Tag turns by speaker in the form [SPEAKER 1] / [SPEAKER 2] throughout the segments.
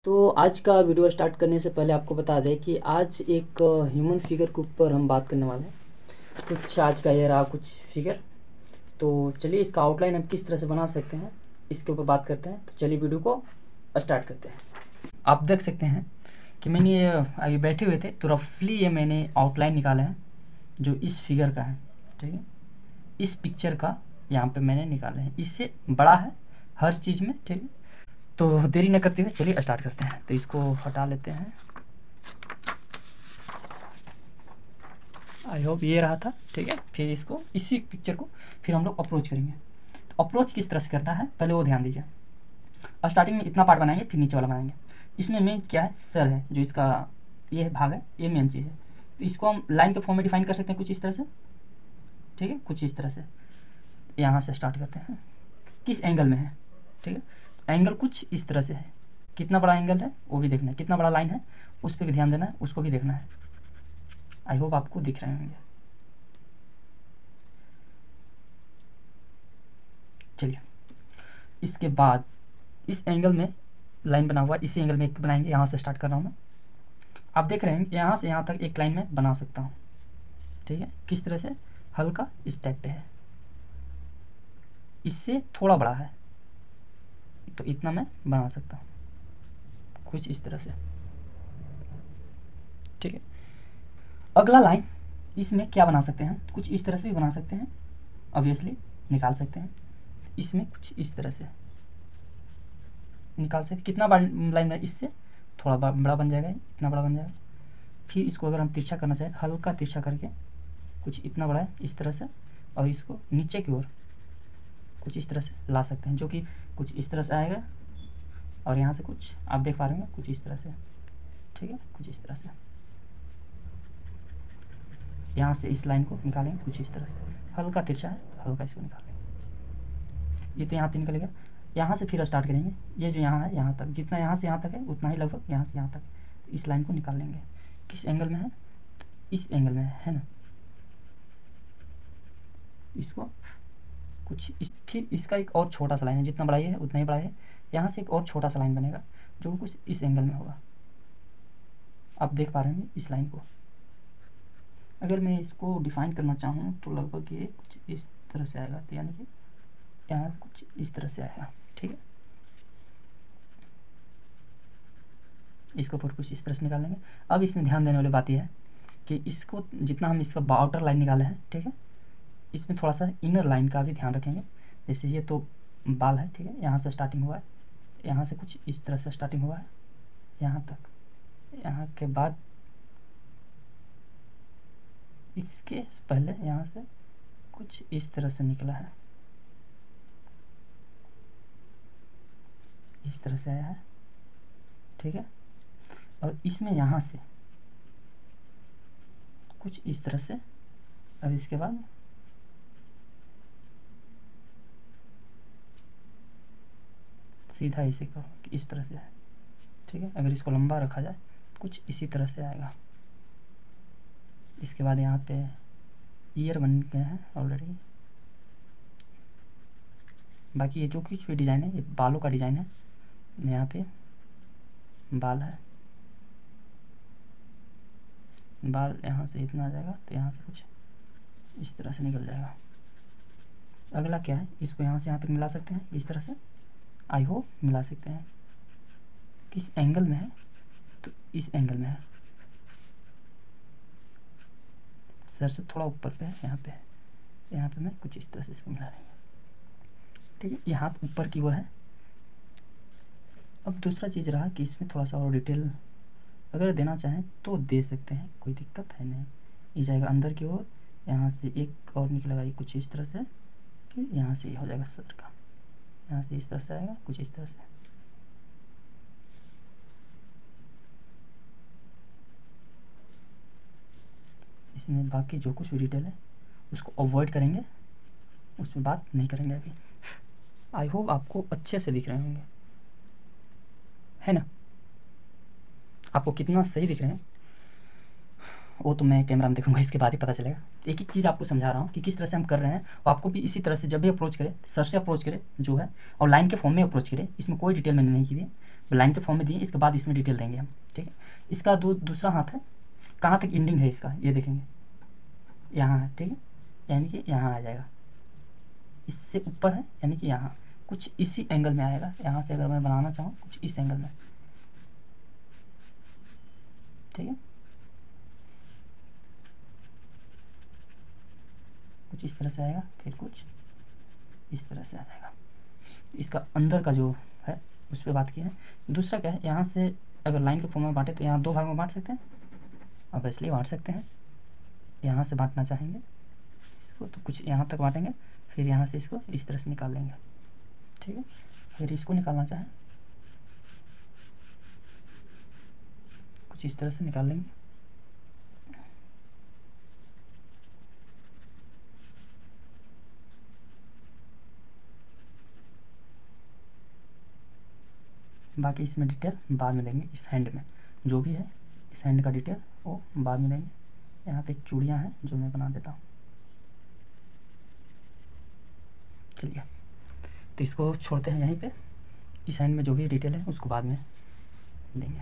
[SPEAKER 1] तो आज का वीडियो स्टार्ट करने से पहले आपको बता दें कि आज एक ह्यूमन फिगर के ऊपर हम बात करने वाले हैं। कुछ आज का ये रहा कुछ फिगर। तो चलिए इसका आउटलाइन हम किस तरह से बना सकते हैं इसके ऊपर बात करते हैं। तो चलिए वीडियो को स्टार्ट करते हैं। आप देख सकते हैं कि मैंने ये अभी बैठे हुए थे तो रफली ये मैंने आउटलाइन निकाला है जो इस फिगर का है। ठीक है, इस पिक्चर का यहाँ पे मैंने निकाला है। इससे बड़ा है हर चीज़ में। ठीक है, तो देरी न करते हुए चलिए स्टार्ट करते हैं। तो इसको हटा लेते हैं। आई होप ये रहा था। ठीक है, फिर इसको इसी पिक्चर को फिर हम लोग अप्रोच करेंगे। तो अप्रोच किस तरह से करना है पहले वो ध्यान दीजिए। और स्टार्टिंग में इतना पार्ट बनाएंगे फिर नीचे वाला बनाएंगे। इसमें मेन क्या है, सर है जो इसका ये भाग है, ये मेन चीज़ है। तो इसको हम लाइन के फॉर्म में डिफाइन कर सकते हैं कुछ इस तरह से। ठीक है, कुछ इस तरह से यहाँ से स्टार्ट करते हैं। किस एंगल में है, ठीक है, एंगल कुछ इस तरह से है। कितना बड़ा एंगल है वो भी देखना है, कितना बड़ा लाइन है उस पर भी ध्यान देना है, उसको भी देखना है। आई होप आपको दिख रहे होंगे। चलिए, इसके बाद इस एंगल में लाइन बना हुआ है, इसी एंगल में एक बनाएंगे। यहाँ से स्टार्ट कर रहा हूँ मैं। आप देख रहे हैं यहाँ से यहाँ तक एक लाइन में बना सकता हूँ। ठीक है, किस तरह से, हल्का इस टाइप पे है, इससे थोड़ा बड़ा है तो इतना मैं बना सकता हूँ कुछ इस तरह से। ठीक है, अगला लाइन इसमें क्या बना सकते हैं, कुछ इस तरह से भी बना सकते हैं, ऑब्वियसली निकाल सकते हैं। इसमें कुछ इस तरह से निकाल सकते। कितना बड़ा लाइन है, इससे थोड़ा बड़ा बन जाएगा, इतना बड़ा बन जाएगा। फिर इसको अगर हम तिरछा करना चाहें, हल्का तिरछा करके कुछ इतना बड़ा है इस तरह से, और इसको नीचे की ओर कुछ इस तरह से ला सकते हैं, जो कि कुछ इस तरह से आएगा। और यहाँ से कुछ आप देख पा रहे हैं कुछ इस तरह से। ठीक है, कुछ इस तरह से यहाँ से इस लाइन को निकालेंगे कुछ इस तरह से, हल्का तिरछा है, हल्का इसको निकालेंगे। ये तो यहाँ से निकल गया। यहाँ से फिर स्टार्ट करेंगे। ये जो यहाँ है यहाँ तक, जितना यहाँ से यहाँ तक है उतना ही लगभग यहाँ से यहाँ तक। तो इस लाइन को निकाल लेंगे। किस एंगल में है, तो इस एंगल में है ना। इसको कुछ फिर इसका एक और छोटा सा लाइन है, जितना बड़ा है उतना ही बड़ा है। यहाँ से एक और छोटा सा लाइन बनेगा जो कुछ इस एंगल में होगा। आप देख पा रहे हैं इस लाइन को। अगर मैं इसको डिफाइन करना चाहूँ तो लगभग ये कुछ इस तरह से आएगा, तो यानी कि यहाँ कुछ इस तरह से आएगा। ठीक है, इसको फिर कुछ इस तरह से निकाल लेंगे। अब इसमें ध्यान देने वाली बात यह है कि इसको जितना हम इसका आउटर लाइन निकाले हैं, ठीक है, इसमें थोड़ा सा इनर लाइन का भी ध्यान रखेंगे। जैसे ये तो बाल है, ठीक है, यहाँ से स्टार्टिंग हुआ है, यहाँ से कुछ इस तरह से स्टार्टिंग हुआ है यहाँ तक। यहाँ के बाद इसके पहले यहाँ से कुछ इस तरह से निकला है, इस तरह से आया है। ठीक है, और इसमें यहाँ से कुछ इस तरह से, और इसके बाद सीधा इसे कहो कि इस तरह से है। ठीक है, अगर इसको लंबा रखा जाए तो कुछ इसी तरह से आएगा। इसके बाद यहाँ पे ईयर बन गए हैं ऑलरेडी। बाकी ये जो कुछ भी डिज़ाइन है ये बालों का डिज़ाइन है। यहाँ पे बाल है, बाल यहाँ से इतना आ जाएगा तो यहाँ से कुछ इस तरह से निकल जाएगा। अगला क्या है, इसको यहाँ से यहाँ तक मिला सकते हैं इस तरह से। आई होप मिला सकते हैं। किस एंगल में है, तो इस एंगल में है, सर से थोड़ा ऊपर पे है, यहाँ पे है। यहाँ पे मैं कुछ इस तरह से इसको मिला देंगे। ठीक है, ये हाथ ऊपर की ओर है। अब दूसरा चीज़ रहा कि इसमें थोड़ा सा और डिटेल अगर देना चाहें तो दे सकते हैं, कोई दिक्कत है नहीं। ये जाएगा अंदर की ओर, यहाँ से एक और निकलेगा ये कुछ इस तरह से, फिर यहाँ से ये हो जाएगा सर का, यहाँ से इस तरह से आएगा कुछ इस तरह से। इसमें बाकी जो कुछ भी डिटेल है उसको अवॉइड करेंगे, उसमें बात नहीं करेंगे अभी। आई होप आपको अच्छे से दिख रहे होंगे, है ना। आपको कितना सही दिख रहे हैं वो तो मैं कैमरा में देखूंगा, इसके बाद ही पता चलेगा। एक एक चीज़ आपको समझा रहा हूँ कि किस तरह से हम कर रहे हैं। और आपको भी इसी तरह से जब भी अप्रोच करें, सर से अप्रोच करें जो है, और लाइन के फॉर्म में अप्रोच करें। इसमें कोई डिटेल मैंने नहीं की है, लाइन के फॉर्म में दिए, इसके बाद इसमें डिटेल देंगे हम, ठीक है। इसका दूसरा हाथ है, कहाँ तक एंडिंग है इसका ये देखेंगे, यहाँ है, ठीक है, यानी कि यहाँ आ जाएगा, इससे ऊपर है यानी कि यहाँ कुछ इसी एंगल में आएगा। यहाँ से अगर मैं बनाना चाहूँ कुछ इस एंगल में, ठीक है, कुछ इस तरह से आएगा, फिर कुछ इस तरह से आ जाएगा। इसका अंदर का जो है उस पर बात की है। दूसरा क्या है, यहाँ से अगर लाइन के फॉर्म में बांटे तो यहाँ दो भाग में बांट सकते हैं, अब इसलिए बांट सकते हैं। यहाँ से बांटना चाहेंगे इसको तो कुछ यहाँ तक बांटेंगे, फिर यहाँ से इसको इस तरह से निकाल लेंगे, ठीक है। फिर इसको निकालना चाहें कुछ इस तरह से निकाल लेंगे, बाकी इसमें डिटेल बाद में देंगे। इस हैंड में जो भी है, इस हैंड का डिटेल वो बाद में देंगे। यहाँ पे एक चूड़ियाँ हैं जो मैं बना देता हूँ, चलिए। तो इसको छोड़ते हैं यहीं पे, इस हैंड में जो भी डिटेल है उसको बाद में देंगे।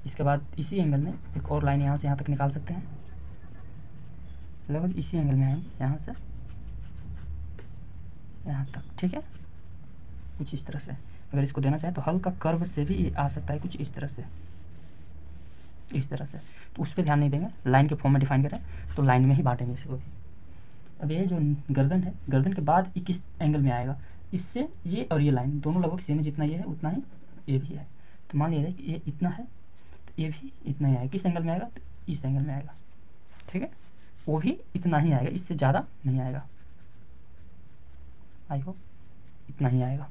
[SPEAKER 1] इसके बाद इसी एंगल में एक और लाइन यहाँ से यहाँ तक निकाल सकते हैं, लगभग इसी एंगल में आएंगे, यहाँ से यहाँ तक, ठीक है, कुछ इस तरह से। अगर इसको देना चाहे तो हल्का कर्व से भी आ सकता है, कुछ इस तरह से, इस तरह से। तो उस पर ध्यान नहीं देंगे, लाइन के फॉर्म में डिफाइन करें तो लाइन में ही बांटेंगे इसको भी। अब ये जो गर्दन है, गर्दन के बाद ये किस एंगल में आएगा, इससे ये और ये लाइन दोनों लगभग सेम है, जितना ये है उतना ही ये भी है। तो मान लीजिए कि ये इतना है तो ये भी इतना ही आएगा। किस एंगल में आएगा, तो इस एंगल में आएगा, ठीक है, वो भी इतना ही आएगा, इससे ज़्यादा नहीं आएगा। आई होप इतना ही आएगा,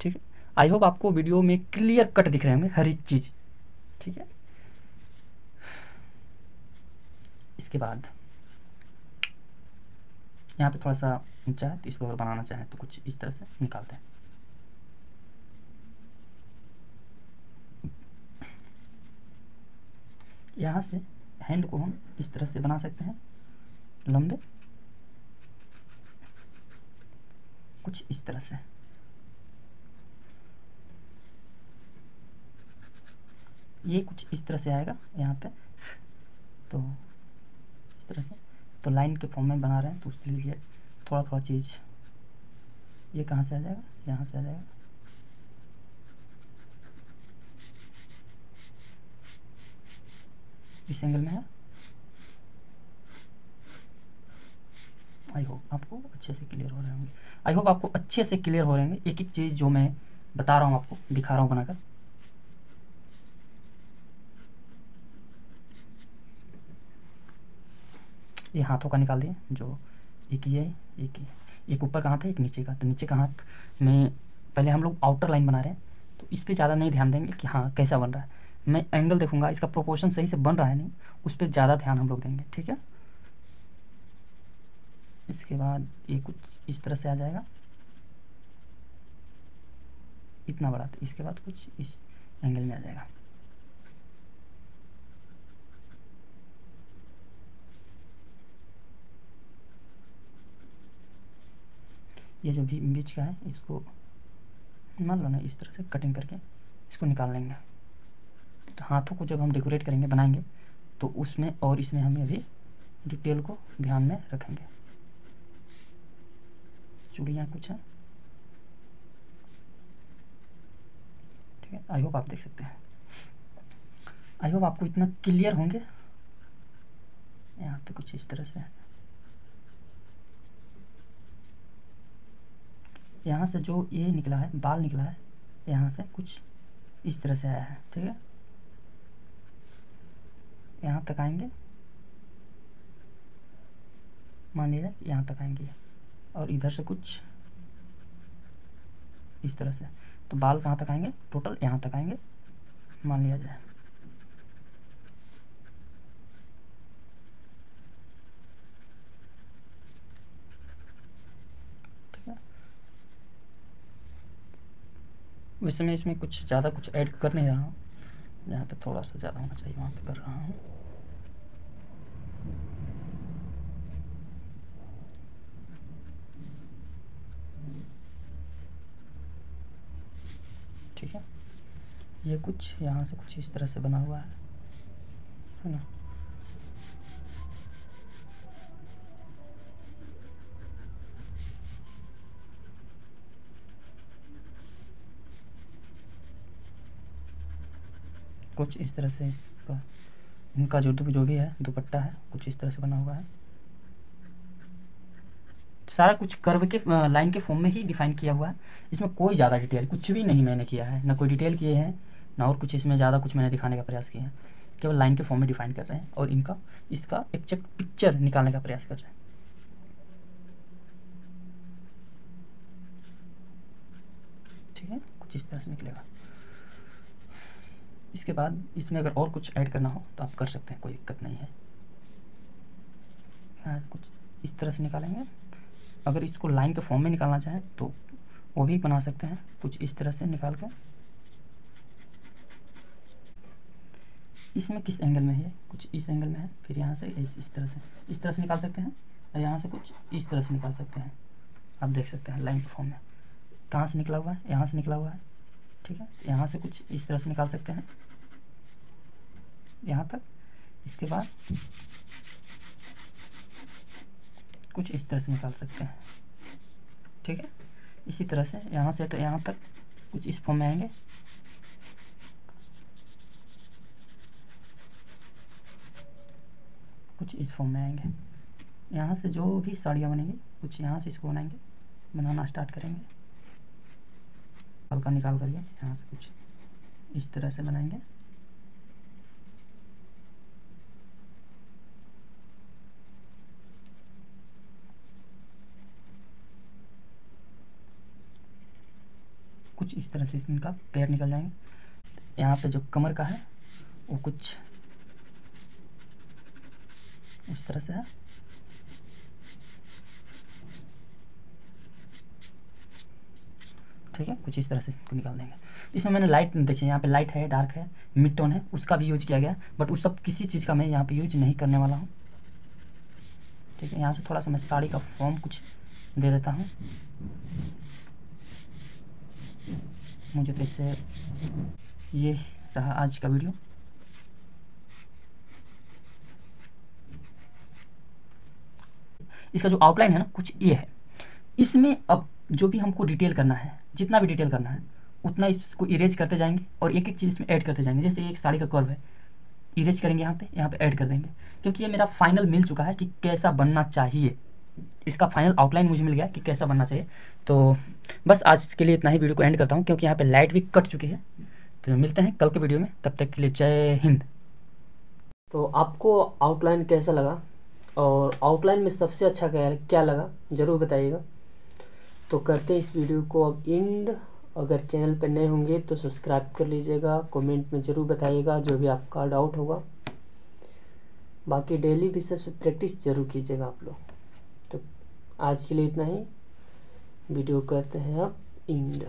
[SPEAKER 1] ठीक है। आई होप आपको वीडियो में क्लियर कट दिख रहे होंगे हर एक चीज़, ठीक है। इसके बाद यहाँ पे थोड़ा सा ऊंचा है तो इसको अगर बनाना चाहें तो कुछ इस तरह से निकालते हैं। यहाँ से हैंड को हम इस तरह से बना सकते हैं, लंबे, कुछ इस तरह से। ये कुछ इस तरह से आएगा यहाँ पे, तो इस तरह से। तो लाइन के फॉर्म में बना रहे हैं तो उसके लिए थोड़ा थोड़ा चीज़, ये कहाँ से आ जाएगा, यहाँ से आ जाएगा, इस एंगल में है। आई होप आपको अच्छे से क्लियर हो रहे होंगे, आई होप आपको अच्छे से क्लियर हो रहे होंगे एक एक चीज़ जो मैं बता रहा हूँ आपको, दिखा रहा हूँ बनाकर। ये हाथों का निकाल दिए, जो एक ये एक ऊपर का हाथ है, एक नीचे का। तो नीचे का हाथ में पहले हम लोग आउटर लाइन बना रहे हैं तो इस पर ज़्यादा नहीं ध्यान देंगे कि हाँ कैसा बन रहा है, मैं एंगल देखूंगा इसका प्रोपोर्शन सही से बन रहा है नहीं, उस पर ज़्यादा ध्यान हम लोग देंगे, ठीक है। इसके बाद ये कुछ इस तरह से आ जाएगा, इतना बड़ा। तो इसके बाद कुछ इस एंगल में आ जाएगा। ये जो भी बीच का है इसको मान लो ना इस तरह से कटिंग करके इसको निकाल लेंगे। तो हाथों को जब हम डेकोरेट करेंगे, बनाएंगे, तो उसमें और इसमें हम अभी डिटेल को ध्यान में रखेंगे। चूड़ियाँ कुछ हैं, ठीक है। आई होप आप देख सकते हैं, आई होप आपको इतना क्लियर होंगे। यहाँ पे कुछ इस तरह से, यहाँ से जो ये निकला है, बाल निकला है, यहाँ से कुछ इस तरह से आया है, ठीक है। यहाँ तक आएंगे, मान लीजिए यहाँ तक आएंगे, और इधर से कुछ इस तरह से। तो बाल कहाँ तक आएंगे, टोटल यहाँ तक आएंगे, मान लिया जाए। ठीक है, वैसे मैं इसमें कुछ ज़्यादा कुछ ऐड कर नहीं रहा हूँ, जहाँ पे थोड़ा सा ज़्यादा होना चाहिए वहाँ पे कर रहा हूँ। ठीक है, ये कुछ यहाँ से कुछ इस तरह से बना हुआ है ना। कुछ इस तरह से इसका इनका जो भी है दुपट्टा है कुछ इस तरह से बना हुआ है। सारा कुछ कर्व के लाइन के फॉर्म में ही डिफाइन किया हुआ है। इसमें कोई ज़्यादा डिटेल कुछ भी नहीं मैंने किया है, ना कोई डिटेल किए हैं ना और कुछ इसमें ज़्यादा कुछ मैंने दिखाने का प्रयास किया है। केवल लाइन के फॉर्म में डिफाइन कर रहे हैं और इसका एग्जैक्ट पिक्चर निकालने का प्रयास कर रहे हैं। ठीक है, कुछ इस तरह से निकलेगा। इसके बाद इसमें अगर और कुछ ऐड करना हो तो आप कर सकते हैं, कोई दिक्कत नहीं है। यहाँ कुछ इस तरह से निकालेंगे। अगर इसको लाइन के फॉर्म में निकालना चाहें तो वो भी बना सकते हैं, कुछ इस तरह से निकाल कर। इसमें किस एंगल में है, कुछ इस एंगल में है, फिर यहाँ से इस तरह से निकाल सकते हैं और यहाँ से कुछ इस तरह से निकाल सकते हैं। आप देख सकते हैं लाइन के फॉर्म में कहाँ से निकला हुआ है, यहाँ से निकला हुआ है। ठीक है, यहाँ से कुछ इस तरह से निकाल सकते हैं यहाँ तक। इसके बाद कुछ इस तरह से निकाल सकते हैं। ठीक है, इसी तरह से यहाँ से तो यहाँ तक कुछ इस फॉर्म में आएंगे। कुछ इस फॉर्म में आएंगे। यहाँ से जो भी साड़ियाँ बनेंगी कुछ यहाँ से इसको बनाना स्टार्ट करेंगे। हल्का निकाल करके यहाँ से कुछ इस तरह से बनाएंगे। कुछ इस तरह से इनका पैर निकल जाएंगे। यहाँ पे जो कमर का है वो कुछ इस तरह से है। ठीक है, कुछ इस तरह से इसको निकाल देंगे। इसमें मैंने लाइट देखिए, यहाँ पे लाइट है, डार्क है, मिड टोन है, उसका भी यूज किया गया, बट उस सब किसी चीज़ का मैं यहाँ पे यूज नहीं करने वाला हूँ। ठीक है, यहाँ से थोड़ा सा मैं साड़ी का फॉर्म कुछ दे देता हूँ। मुझे तो इससे ये रहा आज का वीडियो। इसका जो आउटलाइन है ना कुछ ये है। इसमें अब जो भी हमको डिटेल करना है, जितना भी डिटेल करना है उतना इसको इरेज करते जाएंगे और एक एक चीज़ इसमें ऐड करते जाएंगे। जैसे एक साड़ी का कर्व है, इरेज करेंगे यहाँ पे ऐड कर देंगे, क्योंकि ये मेरा फाइनल मिल चुका है कि कैसा बनना चाहिए। इसका फाइनल आउटलाइन मुझे मिल गया कि कैसा बनना चाहिए। तो बस आज के लिए इतना ही, वीडियो को एंड करता हूँ क्योंकि यहाँ पे लाइट भी कट चुकी है। तो मिलते हैं कल के वीडियो में, तब तक के लिए जय हिंद। तो आपको आउटलाइन कैसा लगा और आउटलाइन में सबसे अच्छा क्या लगा ज़रूर बताइएगा। तो करते हैं इस वीडियो को अब एंड। अगर चैनल पर नए होंगे तो सब्सक्राइब कर लीजिएगा, कमेंट में ज़रूर बताइएगा जो भी आपका डाउट होगा। बाकी डेली बेसिस पे प्रैक्टिस ज़रूर कीजिएगा आप लोग। तो आज के लिए इतना ही, वीडियो करते हैं अब एंड।